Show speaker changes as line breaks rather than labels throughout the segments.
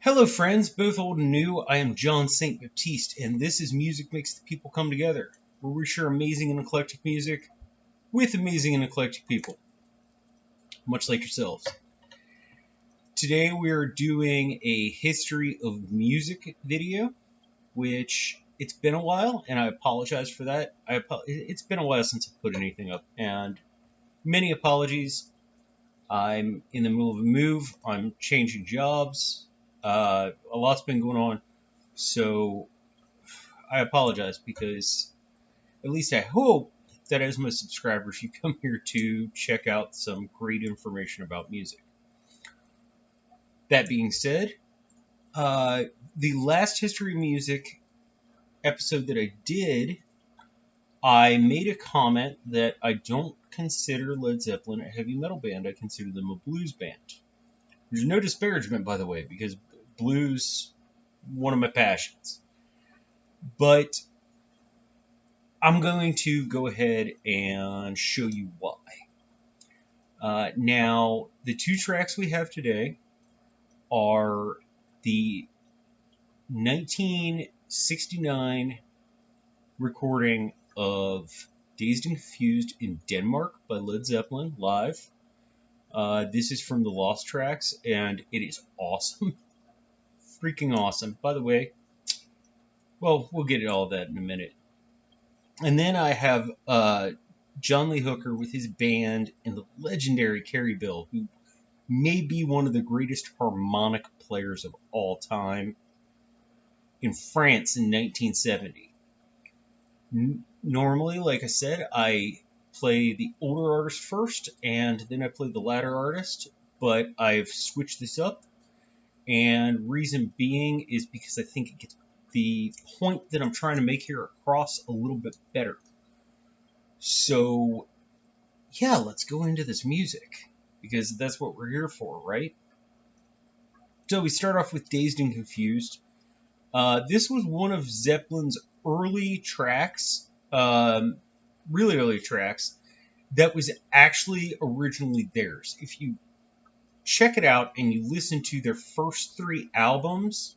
Hello, friends, both old and new. I am John St. Baptiste, and this is Music Makes the People Come Together, where we share amazing and eclectic music with amazing and eclectic people, much like yourselves. Today we are doing a history of music video, which it's been a while, and I apologize for that. It's been a while since I put anything up, and many apologies. I'm in the middle of a move. I'm changing jobs. A lot's been going on. So I apologize because at least I hope that as my subscribers, you come here to check out some great information about music. That being said, uh, the last History of Music episode that I did, I made a comment that I don't consider Led Zeppelin a heavy metal band. I consider them a blues band. There's no disparagement, by the way, because blues, one of my passions. But I'm going to go ahead and show you why. Now, the two tracks we have today are the 1969 recording of Dazed and Confused in Denmark by Led Zeppelin live. This is from the Lost Tracks, and it is awesome. Freaking awesome. By the way, well, we'll get at all that in a minute. And then I have John Lee Hooker with his band and the legendary Carrie Bill, who may be one of the greatest harmonic players of all time, in France in 1970. Normally, like I said, I play the older artist first, and then I play the latter artist, but I've switched this up, and reason being is because I think it gets the point that I'm trying to make here across a little bit better. So, yeah, let's go into this music, because that's what we're here for, right? So we start off with Dazed and Confused. This was one of Zeppelin's early tracks, really early tracks, that was actually originally theirs. If you check it out and you listen to their first three albums,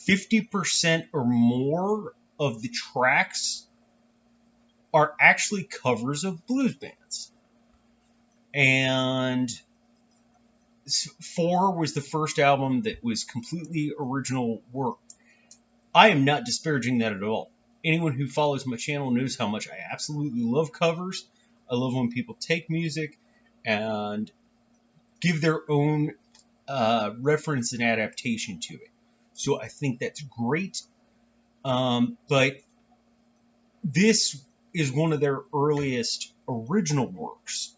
50% or more of the tracks are actually covers of blues bands. And Four was the first album that was completely original work. I am not disparaging that at all. Anyone who follows my channel knows how much I absolutely love covers. I love when people take music and give their own reference and adaptation to it. So I think that's great. But this is one of their earliest original works.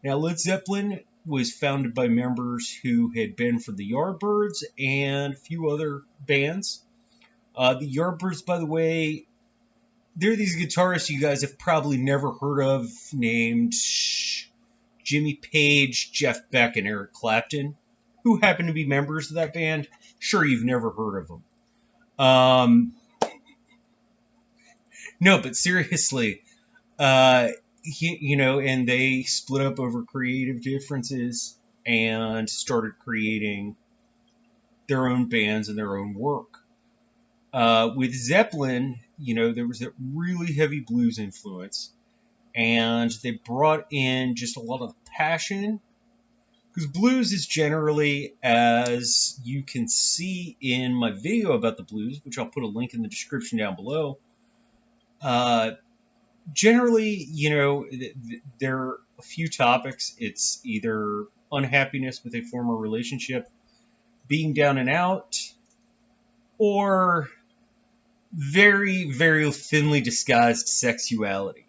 Now, Led Zeppelin was founded by members who had been for the Yardbirds and a few other bands. The Yardbirds, by the way, they're these guitarists you guys have probably never heard of, named Jimmy Page, Jeff Beck, and Eric Clapton, who happen to be members of that band. Sure, you've never heard of them. No, but seriously, and they split up over creative differences and started creating their own bands and their own work. With Zeppelin, there was that really heavy blues influence, and they brought in just a lot of passion. Because blues is generally, as you can see in my video about the blues, which I'll put a link in the description down below, generally, there are a few topics. It's either unhappiness with a former relationship, being down and out, or very, very thinly disguised sexuality.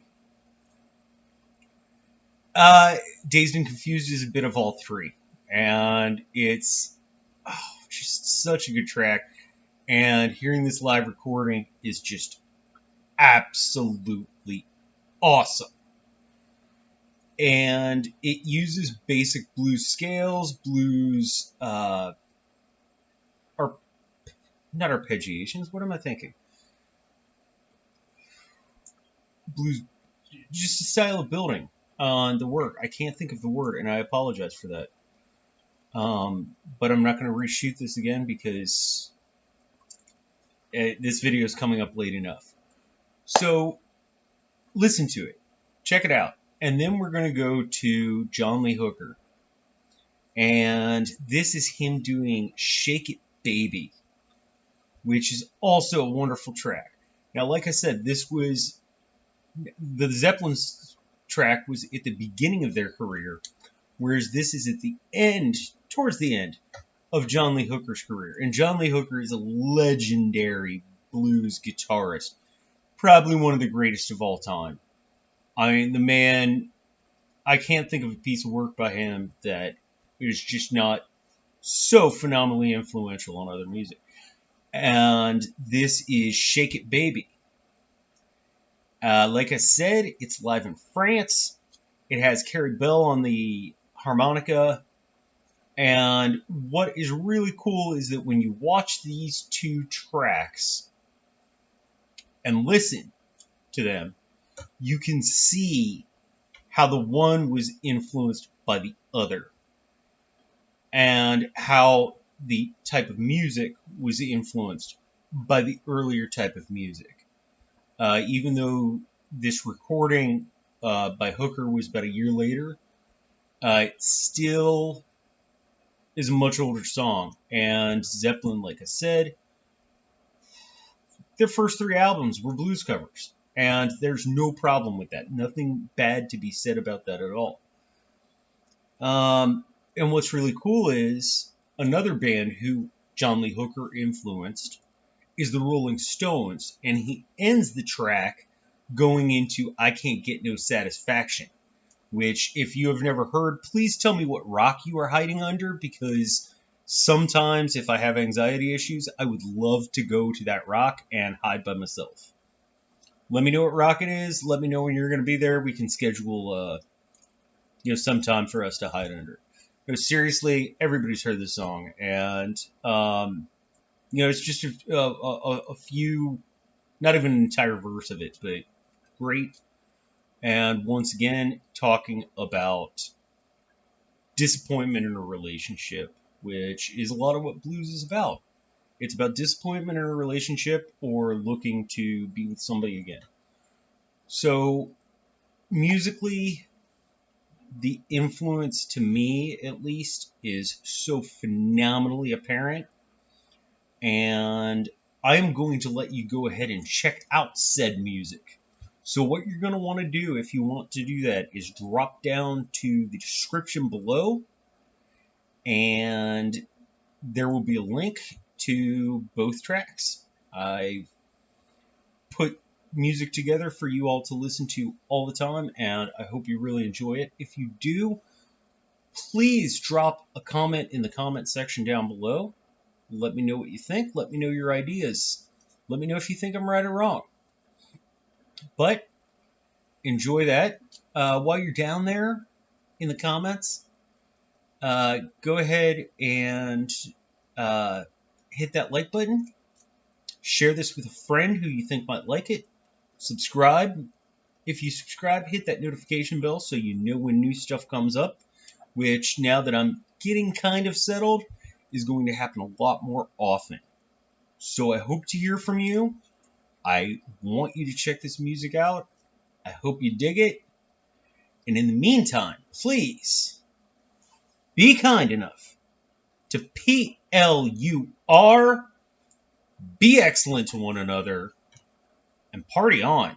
Dazed and Confused is a bit of all three, and it's just such a good track. And hearing this live recording is just absolutely awesome. And it uses basic blues scales, blues, or not arpeggiations. What am I thinking? Blues, just a style of building on the work. I can't think of the word, and I apologize for that. But I'm not going to reshoot this again because this video is coming up late enough. So listen to it, check it out, and then we're going to go to John Lee Hooker, and this is him doing "Shake It, Baby," which is also a wonderful track. Now, like I said, this was the Zeppelin's track was at the beginning of their career, whereas this is at the end, towards the end of John Lee Hooker's career. And John Lee Hooker is a legendary blues guitarist, probably one of the greatest of all time. I mean, the man, I can't think of a piece of work by him that is just not so phenomenally influential on other music. And this is "Shake It, Baby." Like I said, it's live in France. It has Carrie Bell on the harmonica. And what is really cool is that when you watch these two tracks and listen to them, you can see how the one was influenced by the other and how the type of music was influenced by the earlier type of music. Even though this recording by Hooker was about a year later, it still is a much older song. And Zeppelin, like I said, their first 3 albums were blues covers. And there's no problem with that. Nothing bad to be said about that at all. And what's really cool is another band who John Lee Hooker influenced is the Rolling Stones. And he ends the track going into "I Can't Get No Satisfaction," which, if you have never heard, please tell me what rock you are hiding under, because sometimes if I have anxiety issues, I would love to go to that rock and hide by myself. Let me know what rock it is. Let me know when you're going to be there. We can schedule some time for us to hide under. No, seriously, everybody's heard this song, and it's just a few, not even an entire verse of it, but great. And once again, talking about disappointment in a relationship, which is a lot of what blues is about. It's about disappointment in a relationship or looking to be with somebody again. So, musically, the influence, to me at least, is so phenomenally apparent. And I am going to let you go ahead and check out said music. So what you're going to want to do if you want to do that is drop down to the description below, and there will be a link to both tracks. I've put music together for you all to listen to all the time, and I hope you really enjoy it. If you do, please drop a comment in the comment section down below. Let me know what you think. Let me know your ideas. Let me know if you think I'm right or wrong. But enjoy that. While you're down there in the comments, go ahead and hit that like button. Share this with a friend who you think might like it. Subscribe. If you subscribe, hit that notification bell so you know when new stuff comes up, which, now that I'm getting kind of settled, is going to happen a lot more often. So I hope to hear from you. I want you to check this music out. I hope you dig it. And in the meantime, please be kind enough to PLUR, be excellent to one another, and party on.